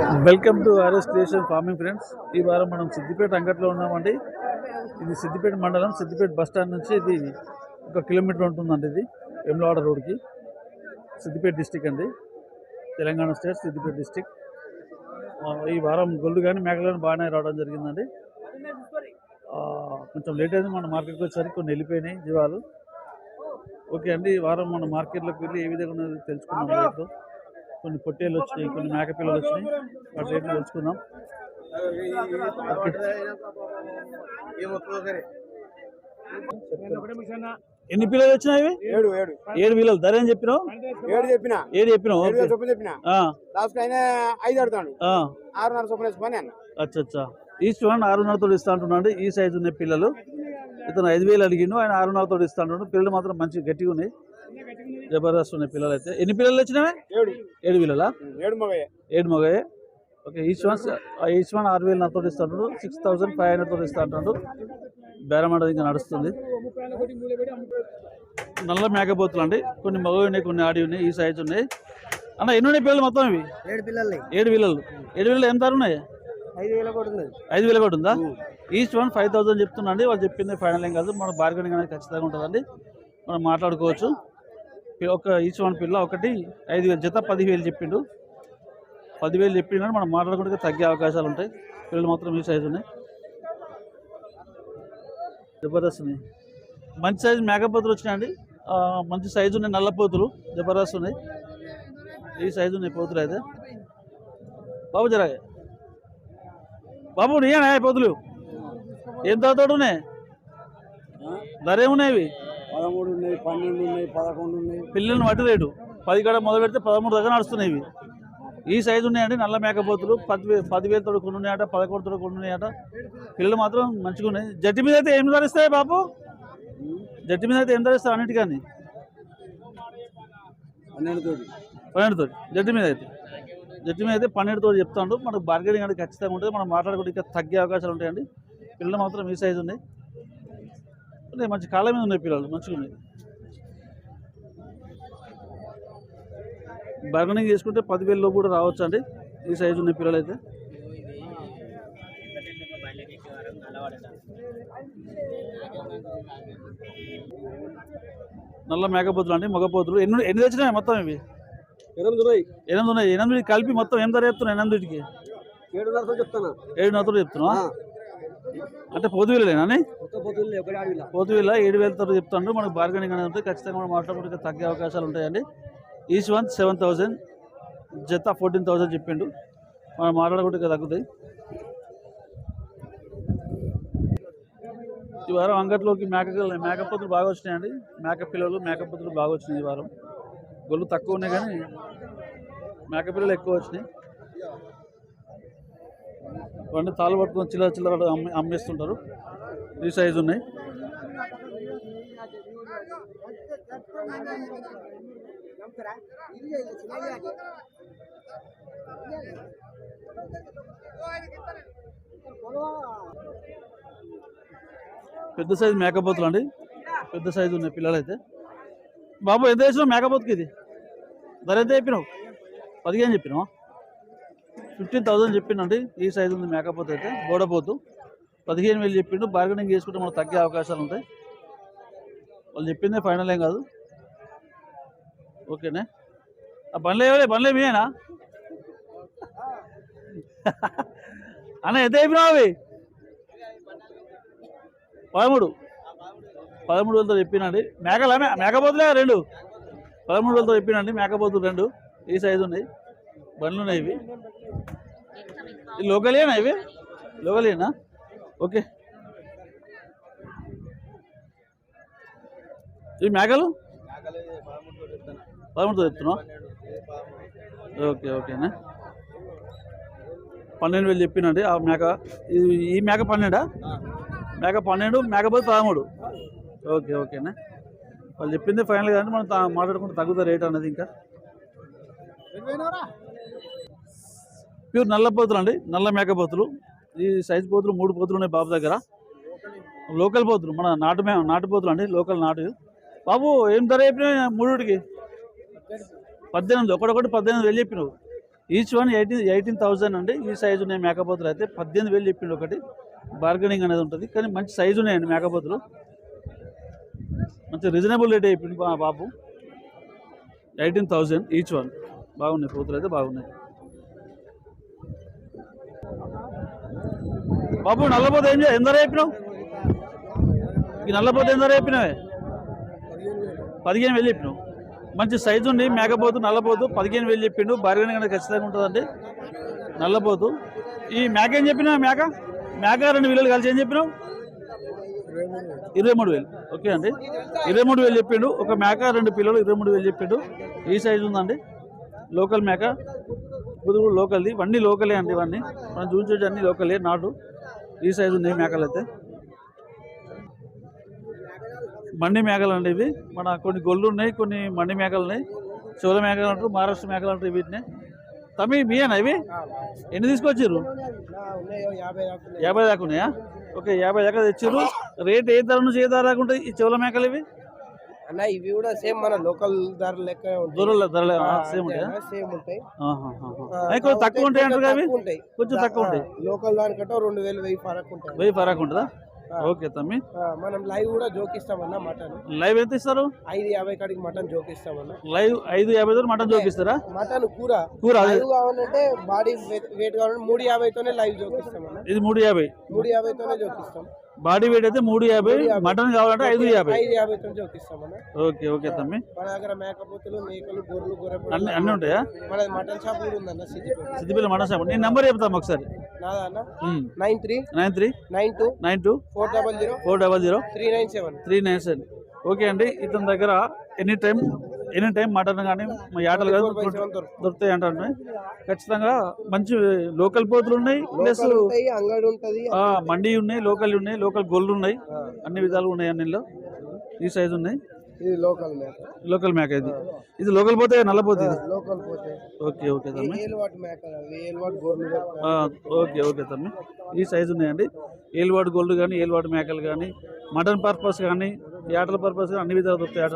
Welcome to RS creation farming friends. ఈ వారం మనం సిద్దిపేట అంగట్లో ఉన్నామండి. ఇది సిద్దిపేట మండలం, సిద్దిపేట బస్ స్టాండ్ నుంచి ఇది 1 కిలోమీటర్ ఉంటుందండి. ఇది వేములవాడ రోడ్కి, సిద్దిపేట డిస్టిక్ అండి, తెలంగాణ స్టేట్ సిద్దిపేట డిస్టిక్. ఈ వారం గొల్లు కానీ మేకలు కానీ బాగానే రావడం జరిగిందండి. కొంచెం లేట్ అయింది, మన మార్కెట్కి వచ్చేసరికి కొన్ని వెళ్ళిపోయినాయి జీవాలు. ఓకే అండి, ఈ వారం మన మార్కెట్లోకి వెళ్ళి ఏ విధంగా ఉన్నది తెలుసుకున్నాం. రేట్లు కొన్ని పొట్టేళ్ళు వచ్చినాయి, కొన్ని మేక పిల్లలు వచ్చినాయి, వాటి రేట్లు తెలుసుకుందాం. ఎన్ని పిల్లలు వచ్చినాయి? 7 పిల్లలు. ధర ఏం చెప్పినావు? 7 చెప్పినావు. అచ్చా, ఈస్ట్ వన్ 6.5 ఇస్తా అంటున్నాడు. ఈ సైజు ఉన్నాయి పిల్లలు. ఇతను 5,000 అడిగిండు, ఆయన 6.5 ఇస్తా అంటున్నాడు. పిల్లలు మాత్రం మంచి గట్టిగా ఉన్నాయి, జబర్దస్త్ ఉన్నాయి పిల్లలు అయితే. ఎన్ని పిల్లలు వచ్చినావే? 7 పిల్లలా? 7 మగయే. ఓకే, ఈచ్ వన్ 6,000 నాతో ఇస్తా అంటాడు. 6,500 ఇస్తా అంటాడు. బేరం అనేది ఇంకా నడుస్తుంది. నల్ల మేకపోతులు అండి, కొన్ని మగవి ఉన్నాయి, కొన్ని ఆడి ఉన్నాయి, ఈ సైజు ఉన్నాయి. అన్న ఎన్ని ఉన్నాయి పిల్లలు మొత్తం? ఇవి 7 పిల్లలు. 7 పిల్లలు ఎంత ఉన్నాయి? 5,000 కూడా ఉందా? Each one 5,000 చెప్తున్నాండి. వాళ్ళు చెప్పింది ఫైనల్ ఏం కాదు, మన బార్గెనింగ్ అనేది ఖచ్చితంగా ఉంటుందండి, మనం మాట్లాడుకోవచ్చు. ఒక ఈచ్ వన్ పిల్ల ఒకటి 5,000, జత 10,000 చెప్పిండు. 10,000 చెప్పిండు, మనం మాట్లాడుకుంటే తగ్గే అవకాశాలు ఉంటాయి. పిల్లలు మాత్రం ఈ సైజు ఉన్నాయి, జబర్దస్త్ ఉన్నాయి. మంచి సైజు మేకపోతులు వచ్చినాయండి, మంచి సైజు ఉన్నాయి. నల్లపోతులు జబర్దస్త్ ఉన్నాయి, ఈ సైజు ఉన్నాయి పోతులు అయితే. బాబు జరాగే బాబు, నీయనా పోతులు ఏం తాతోడు ఉన్నాయి? ధర ఏమున్నాయి? 13 ఉన్నాయి, 12 ఉన్నాయి, 11 ఉన్నాయి. పిల్లల్ని బట్టి రేటు 10 కాడ మొదలు పెడితే 13 దగ్గర నడుస్తున్నాయి. ఇవి ఈ సైజు ఉన్నాయండి, నల్ల మేకపోతులు. 10,000 తోడు కొన్ని ఉన్నాయట, 11 తోడు కొన్ని ఉన్నాయట. పిల్లలు మాత్రం మంచిగా ఉన్నాయి. జట్టి మీద అయితే ఏం ధరిస్తాయి బాబు? జట్టి మీద అయితే ఏం ధరిస్తాయి అన్నిటికీ? 12 తోటి జట్టి మీద అయితే. జట్టి మీద అయితే 12 తోటి చెప్తాడు. మనకు బార్గెనింగ్ అనేది ఖచ్చితంగా ఉంటుంది, మనం మాట్లాడుకుంటే ఇంకా తగ్గే అవకాశాలు ఉంటాయండి. పిల్లలు మాత్రం ఈ సైజు ఉన్నాయి, మంచి కాలం మీద ఉన్నాయి పిల్లలు, మంచిగా ఉన్నాయి. బార్గెనింగ్ చేసుకుంటే 10,000 కూడా రావచ్చు అండి, ఈ సైజు ఉన్నాయి పిల్లలు అయితే. నల్ల మేకపోతులు అండి, మగపోతులు. ఎన్ని తెచ్చినాయి మొత్తం? ఇవి 8 ఉన్నాయి. 8 కలిపి మొత్తం ఏం ధర చెప్తున్నా? 8కి 7,500 చెప్తాను. 7,500 చెప్తున్నా అంటే పోతువీలేనా? పోతువీల 7,000 చెప్తాను. మనకు బార్గెనింగ్ అనేది ఉంటుంది, ఖచ్చితంగా మనం మాట్లాడుకుంటే తగ్గే అవకాశాలు ఉంటాయండి. ఈచ్ వన్ 7,000, జత 14,000 చెప్పిండు, మనం మాట్లాడుకుంటే తగ్గుతాయి. ఈ వారం అంగట్లోకి మేకపోతులు బాగా వచ్చినాయండి, మేక పిల్లలు మేకపోతులు బాగా వచ్చినాయి. ఈ వారం గొల్లు తక్కువ ఉన్నాయి కానీ మేక పిల్లలు ఎక్కువ వచ్చినాయి. ఇవన్నీ తాళ్ళు పట్టుకొని చిల్లర అమ్మేస్తుంటారు, ఈ సైజు ఉన్నాయి. పెద్ద సైజు మేకపోతులు అండి, పెద్ద సైజు ఉన్నాయి పిల్లలు అయితే. బాబు ఎంత వేసినావు మేకపోతుకి? ఇది ధర ఎంత చెప్పినావు? 15 చెప్పినావా? 15,000 చెప్పిండండి, ఈ సైజు ఉంది మేకపోతు అయితే. గోడపోతు 15,000 చెప్పిండు. బార్గెనింగ్ చేసుకుంటే మనకు తగ్గే అవకాశాలు ఉంటాయి, వాళ్ళు చెప్పిందే ఫైనల్ ఏం కాదు. ఓకేనే, ఆ బండ్లే మీయేనా అన్న? ఎంత అయిపోయినావు అవి? 13,000 చెప్పినండి. మేకపోతులే 2, 13,000 చెప్పినండి. మేకపోతులు 2 ఈ సైజు ఉన్నాయి, బండ్లు ఉన్నాయి. ఇవి లోకలేనా? ఇవి లోకలేనా? ఓకే, ఈ మేకలు 13,000 చెప్తున్నావు? ఓకేనా, 12,000 చెప్పినండి ఆ మేక. ఈ మేక 12, మేక 12, మేకపోతే 13. ఓకేనా, వాళ్ళు చెప్పింది ఫైనల్ కానీ మనం మాట్లాడుకుంటే తగ్గుతుంది రేట్ అనేది. ఇంకా ప్యూర్ నల్ల పోతులు అండి, నల్ల మేకపోతులు. ఈ సైజు పోతులు 3 పోతులు ఉన్నాయి బాబు దగ్గర. లోకల్ పోతులు, మన నాటు పోతులు అండి, లోకల్ నాటు. బాబు ఏం ధర చెప్పినావు? 3కి 18, ఒకటి 18,000 చెప్పినావు. ఈచ్ వన్ 18,000 అండి. ఈ సైజు ఉన్నాయి మేకపోతులు అయితే 18,000 చెప్పిండు ఒకటి. బార్గెనింగ్ అనేది ఉంటుంది కానీ మంచి సైజు ఉన్నాయండి మేకపోతులు. మంచి రీజనబుల్ రేట్ చెప్పిండు మా బాబు. 18,000 ఈచ్ వన్. బాగున్నాయి పోతులు అయితే బాగున్నాయి. బాబు నల్లపోతే ఎంత చెప్పినావు? ఈ నల్లపోతే ఎంత చెప్పినావే? 15,000 చెప్పినావు. మంచి సైజు ఉంది మేకపోతు నల్లపోతు. 15,000 చెప్పిండు. బార్గెనింగ్ అనేది ఖచ్చితంగా ఉంటుందండి నల్లపోతు. ఈ మేక ఏం చెప్పినా? మేక 2 పిల్లలు కలిసి ఏం చెప్పినావు? 23,000. ఓకే అండి 23,000 చెప్పిండు. ఒక మేక 2 పిల్లలు 23,000 చెప్పిండు. ఈ సైజు ఉందండి. లోకల్ మేక కుదురు లోకల్ది. ఇవన్నీ లోకలే అండి. ఇవన్నీ మనం చూపించే అన్ని లోకలే నాటు. ఈ సైజు ఉన్నాయి మేకలు అయితే. మండి మేకలు అండి ఇవి. మన కొన్ని గొల్లు ఉన్నాయి, కొన్ని మండి మేకలు ఉన్నాయి. చోళ మేకలు అంటారు, మహారాష్ట్ర మేకలు అంటారు వీటిని. తమ్మి మీయేనా ఇవి? ఎన్ని తీసుకొచ్చారు? 50 దాకా ఉన్నాయా? ఓకే 50 దాకా తెచ్చారు. రేట్ ఏ ధర నుంచి ఏ ధర దాకా ఉంటాయి ఈ చోళ మేకలు ఇవి? అన్న ఇవి కూడా సేమ్ మన లోకల్ ధర లెక్క దూరంలో ధరలు సేమ్ ఉంటాయా? సేమ్ ఉంటాయి. కొంచెం తక్కువ ఉంటాయి అంటారు అవి? కొంచెం తక్కువ ఉంటాయి. లోకల్ దానికంటే 2,000 1000 ఫరక్ ఉంటుంది. 1000 ఫరక్ ఉంటుందా? ఓకే తమ్మి. మనం లైవ్ కూడా జోకిస్తామన్నా మటన్. లైవ్ ఎంత ఇస్తారు? 550 కాడికి మటన్ జోకిస్తామన్నా. లైవ్ 550 మటన్ జోకిస్తారా? మటన్ కూర లైవ్ కావాలంటే బాడీ వెయిట్ కావాలంటే 350 తోనే లైవ్ జోకిస్తామన్నా. ఇది 350 తోనే జోకిస్తాం. బాడీ వెయిట్ అయితే 350. మటన్ కావాలంటే 550 తోనే జోకిస్తామన్నా. ఓకే ఓకే తమ్మి. మన దగ్గర మేకపోతులు, మేకలు, గొర్రెలు, గొర్రెలు అన్ని ఉంటాయా? మన మటన్ షాప్ కూడా ఉందన్న సిద్దిపేట మటన్ షాప్. నేను నెంబర్ చెప్తాను ఒకసారి. నాదా అన్న 93 92 400 397. ఓకే అండి ఇతని దగ్గర ఎనీ టైం మటన్ కానీ యాటలు కానీ దొరుకుతాయి అంటారు. ఖచ్చితంగా మంచి లోకల్ పోతులు ఉన్నాయి, ప్లస్ అంగడి ఉంటుంది, మండి ఉన్నాయి, లోకల్ గొల్లు ఉన్నాయి. అన్ని విధాలు ఉన్నాయి అన్నిలో. ఈ సైజు ఉన్నాయి. ఇది లోకల్ మేక. ఇది లోకల్ పోతే నల్లపోతే లోకల్ పోతే. ఓకే ఓకే తమ్మి. ఓకే ఓకే తమ్మి. ఈ సైజు ఉన్నాయండి. ఏలువాడు గోల్డ్ కానీ, ఏలువాడు మేకలు కానీ, మటన్ పర్పస్ కానీ, యాటల పర్పస్ కానీ అన్ని విధాలు దొరుకుతాయి.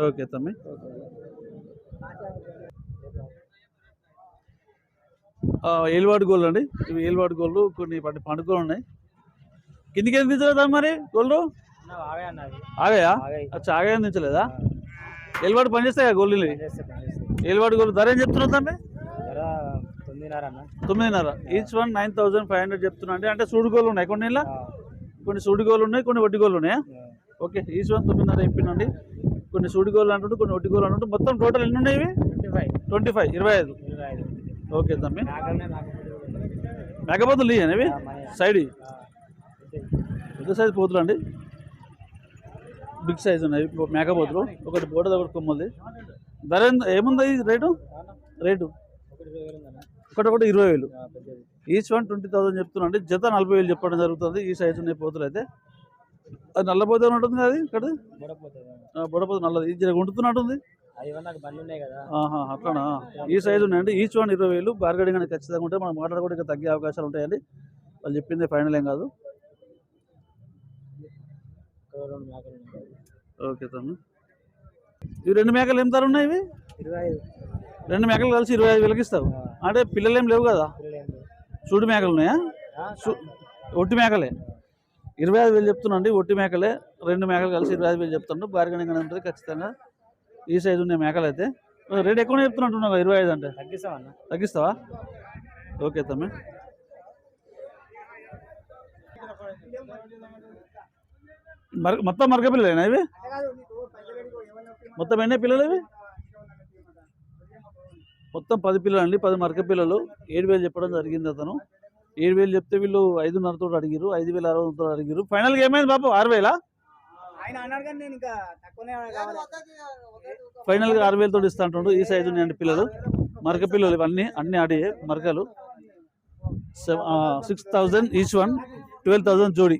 ఓకే తమ్మి. ఏలువాడు గోల్డ్ అండి. ఇవి ఏలువాడు గోల్డ్. కొన్ని పండుగలు ఉన్నాయి. కిందికి ఎంత దించలేదా మరి గోల్డ్? ఆగాయా? అచ్చా ఆగాయని దించలేదా? ఏలువాడు పనిచేస్తాయా గోల్డ్? ఏలువాడు గోల్డ్ ధర ఏం చెప్తున్నావు తమ్మి? 9,500. ఈచ్ వన్ 9,500 చెప్తున్నా అండి. అంటే సూడి గోళ్ళు ఉన్నాయి కొన్ని సూడి గోళ్ళు ఉన్నాయి, కొన్ని వడ్డీ గోళ్ళు ఉన్నాయా? ఓకే ఈచ్ వన్ 9,500 చెప్పిందండి. కొన్ని సూడి గోళ్ళు అంటుంటే, కొన్ని వడ్డీ గోళ్ళు అంటుంటే. మొత్తం టోటల్ ఎన్ని ఉన్నాయి ఇవి? 25. ఓకే తమ్మి. మేకపోతులు ఇవి సైడ్ పెద్ద సైజు పోతులు అండి. బిగ్ సైజు ఉన్నాయి మేకపోతులు. ఒకటి బోట, ఒకటి కొమ్మది. ధర ఏముంది రేటు? ఒకటి 20,000. ఈచ్ వన్ 20,000 చెప్తున్నా అండి. జత 40,000 చెప్పడం జరుగుతుంది. ఈ సైజు ఉన్నాయి పోతులు అయితే. అది నల్లపోతే ఉంటుంది అది ఇక్కడ బొడపోతే నల్లది. ఇది ఉంటున్నట్టుంది. అట్లనా? ఈ సైజు ఉన్నాయండి. Each one 20,000. బార్గెనింగ్ అనేది ఖచ్చితంగా ఉంటే మనం మాట్లాడుకుంటే ఇంకా తగ్గే అవకాశాలు ఉంటాయండి. వాళ్ళు చెప్పింది ఫైనల్ ఏం కాదు. ఓకే తమ్మి. ఇవి 2 మేకలు ఏం ధర ఉన్నాయి? ఇవి 2 మేకలు కలిసి 25,000 ఇస్తావు అంటే పిల్లలు ఏం లేవు కదా? సూడి మేకలు ఉన్నాయా? ఒట్టి మేకలే 25,000 చెప్తున్నాండి. ఒట్టి మేకలే 2 మేకలు కలిసి 25,000 చెప్తాను. బార్గెనింగ్ అనేది ఉంటుంది ఖచ్చితంగా. ఈ సైజు ఉన్నాయి మేకలు అయితే. రేట్ ఎక్కువనే చెప్తున్నట్టున్నావు 25 అంటే. తగ్గిస్తావా? ఓకే తమ్మి. మొత్తం మరక పిల్లలేనా ఇవి? మొత్తం ఎన్ని పిల్లలు ఇవి? మొత్తం 10 పిల్లలు అండి. 10 మరక పిల్లలు. 7,000 చెప్పడం జరిగింది అతను. 7,000 చెప్తే వీళ్ళు 5,500 అడిగారు. 5,600 అడిగారు. ఫైనల్గా ఏమైంది బాబు? 6,000? ఫైనల్గా 6,000 ఇస్తా అంటుండ్రు. ఈ సైజు ఉన్నాయండి పిల్లలు, మరక పిల్లలు. ఇవన్నీ అన్ని ఆడి మరకలు. 6,000 ఈచ్ వన్, 12,000 జోడి.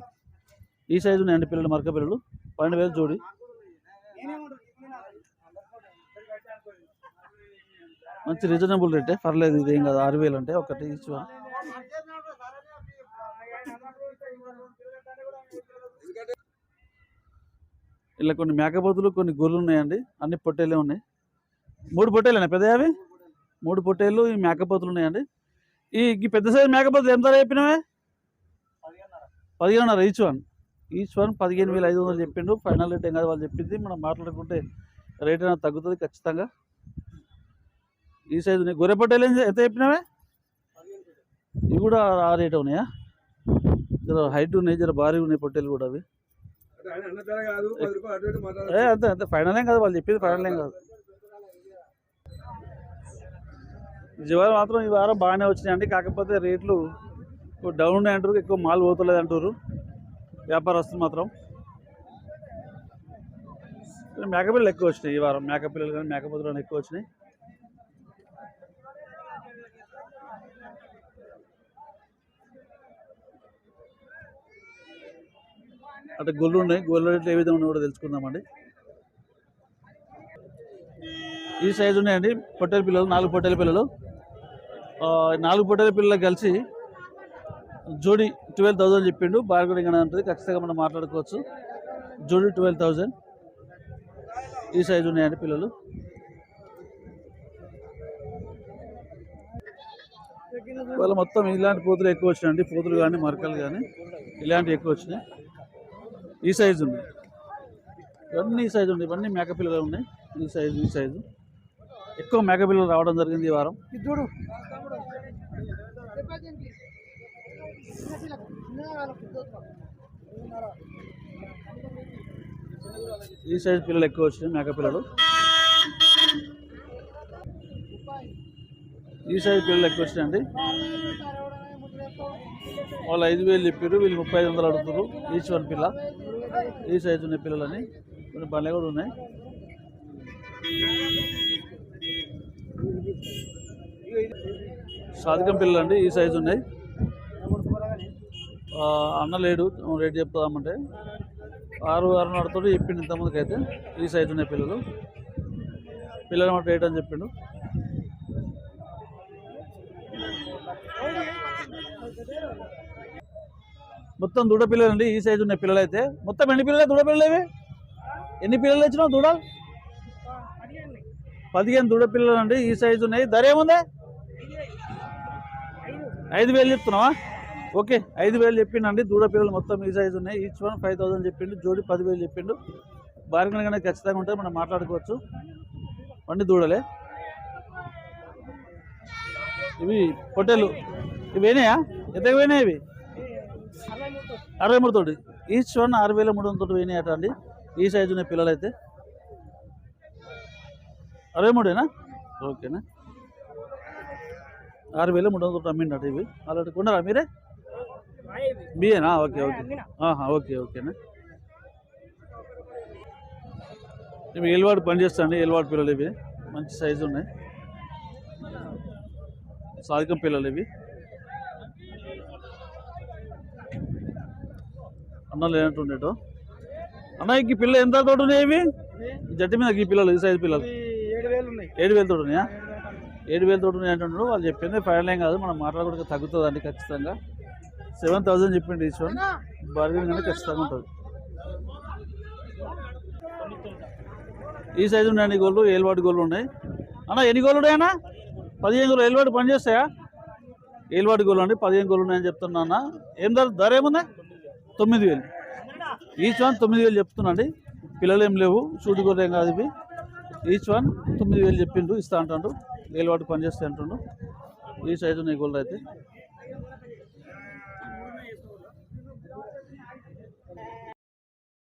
ఈ సైజు ఉన్నాయండి పిల్లలు, మరక పిల్లలు. 12,000 జోడి. మంచి రీజనబుల్ రేటే, పర్లేదు. ఇదేం కాదు 6,000 అంటే ఒకటి ఈచ్ వన్. ఇలా కొన్ని మేకపోతులు, కొన్ని గొర్రెలు ఉన్నాయండి. అన్ని పొట్టేలే ఉన్నాయి. 3 పొట్టేలేనా పెద్ద అవి? 3 పొట్టేళ్ళు ఈ మేకపోతులు ఉన్నాయండి. ఈ పెద్ద సైజు మేకపోతులు ఎంత ధర చెప్పినవే? 15,500 ఈచ్ వన్ 15,500 చెప్పిండు. ఫైనల్ రేట్ ఏం కాదు వాళ్ళు చెప్పింది, మనం మాట్లాడుకుంటే రేట్ అయినా తగ్గుతుంది ఖచ్చితంగా. ఈ సైజు ఉన్నాయి. గొర్రె పొట్టేలు ఎంత చెప్పినవే? ఇవి కూడా ఆ రేట్ ఉన్నాయా? జర హైట్ ఉన్నాయి, జర భారీ ఉన్నాయి పొట్టేలు కూడా అవి. అంతే అంతే ఫైనల్ ఏం కాదు వాళ్ళు చెప్పింది, ఫైనల్ ఏం కాదు. ఈ వారం బాగానే వచ్చినాయండి. కాకపోతే రేట్లు డౌన్ ఉన్నాయి అంటారు, ఎక్కువ మాల్ పోతలేదు అంటారు వ్యాపారస్తులు మాత్రం. మేకపిల్లలు ఎక్కువ వచ్చినాయి ఈ వారం. మేకపిల్లలు కానీ మేకపోతులు కానీ ఎక్కువ వచ్చినాయి. అంటే గొల్లు ఉన్నాయి, గొల్లు రేట్లు ఏ విధంగా కూడా తెలుసుకుందామండి. ఈ సైజు ఉన్నాయండి పొట్టేల పిల్లలు, 4 పొట్టేల పిల్లలు. 4 పొట్టేల పిల్లలు కలిసి జోడి 12,000 చెప్పిండు. బార్గెనింగ్ అనేది ఉంటుంది, ఖచ్చితంగా మనం మాట్లాడుకోవచ్చు. జోడి 12,000. ఈ సైజు ఉన్నాయండి పిల్లలు. ఇవాళ మొత్తం ఇలాంటి పోతులు ఎక్కువ వచ్చినాయండి. పోతులు కానీ మరకలు కానీ ఇలాంటివి ఎక్కువ వచ్చినాయి. ఈ సైజు ఉన్నాయి, ఇవన్నీ ఈ సైజు ఉన్నాయి, ఇవన్నీ మేకపిల్లలు ఉన్నాయి. ఈ సైజు ఎక్కువ మేకపిల్లలు రావడం జరిగింది ఈ వారం. ఈ సైజు పిల్లలు ఎక్కువ వచ్చినాయి మేకపిల్లలు. ఈ సైజు పిల్లలు ఎక్కువ వచ్చినాయండి. వాళ్ళు 5,000 చెప్పారు, వీళ్ళు 3,500 అడుగుతారు ఈచ్ వన్ పిల్ల. ఈ సైజు ఉన్నాయి పిల్లలని. కొన్ని బండ్లు కూడా ఉన్నాయి. సాధికం పిల్లలు అండి, ఈ సైజు ఉన్నాయి. అన్న లేడు రేట్ చెప్తామంటే 6,500 చెప్పిండు ఇంతమందికి అయితే. ఈ సైజు ఉన్నాయి పిల్లలు. పిల్లలు మాట రేట్ అని చెప్పిండు. మొత్తం దూడ పిల్లలు అండి, ఈ సైజు ఉన్నాయి పిల్లలు అయితే. మొత్తం ఎన్ని పిల్లలు దూడ పిల్లలు ఇవి? ఎన్ని పిల్లలు వచ్చినావు దూడ? 15 దూడ పిల్లలు అండి, ఈ సైజు ఉన్నాయి. ధర ఏముంది? 5,000 చెప్తున్నావా? ఓకే 5,000 చెప్పిండండి దూడ పిల్లలు మొత్తం ఈ సైజు ఉన్నాయి. ఈచ్ వన్ 5,000 చెప్పిండు. జోడి 10,000 చెప్పిండు. బార్గెనింగ్ అనేది ఖచ్చితంగా ఉంటుంది, మనం మాట్లాడుకోవచ్చు. వండి దూడలే ఇవి. పొట్టేలు ఇవి పోయినాయా? ఎంతకు పోయినాయి ఇవి? 63 తోటి. ఈచ్ వన్ 6,300 తోటి పోయినాయి అట అండి. ఈ సైజు ఉన్నాయి పిల్లలు అయితే. 63ఏనా? ఓకేనా. 6,300 తోటి అమ్మిండట ఇవి. అలాంటి కొన్నారా మీరే? బిఏనా? ఓకే ఓకే ఓకే ఓకేనా. ఇవి ఏలువాడు పని చేస్తాండి, ఏలువాడు పిల్లలు ఇవి. మంచి సైజు ఉన్నాయి, సాధికం పిల్లలు ఇవి. అన్న లేనట్టుండేటో. అన్న ఈ పిల్లలు ఎంత తోటి ఉన్నాయి ఇవి? జట్టి మీద ఈ పిల్లలు, ఈ సైజు పిల్లలు 7,000 తోటి ఉన్నాయా? 7,000 తోటి ఉన్నాయి అంటున్నారు వాళ్ళు. చెప్పింది ఫైనల్ ఏం కాదు, మనం మాట్లాడుకుంటే తగ్గుతుందండి ఖచ్చితంగా. 7,000 చెప్పిండి ఈచ్ వన్. బార్గెనింగ్ అనేది ఖచ్చితంగా ఉంటుంది. ఈ సైజు ఉన్నాయండి గోళ్ళు, ఏలువాటి గోళ్ళు ఉన్నాయి. అన్న ఎన్ని గోళ్ళు ఉన్నాయన్నా? 15 గోళ్ళు. ఏలువాటి పని చేస్తాయా? ఏలువాటి గోళ్ళు అండి, 15 గోళ్ళు ఉన్నాయని చెప్తున్నా అన్న. ఏం ధర ఏముంది? 9,000 ఈచ్ వన్. 9,000 చెప్తున్నాండి. పిల్లలు ఏం లేవు, సూటి గోళ్ళు ఏం కాదు ఇవి. ఈచ్ వన్ 9,000 చెప్పిండు, ఇస్తా అంటాడు. ఏలువాటి పని చేస్తే అంటుండు. ఈ సైజు ఉన్నాయి గోళ్ళు అయితే.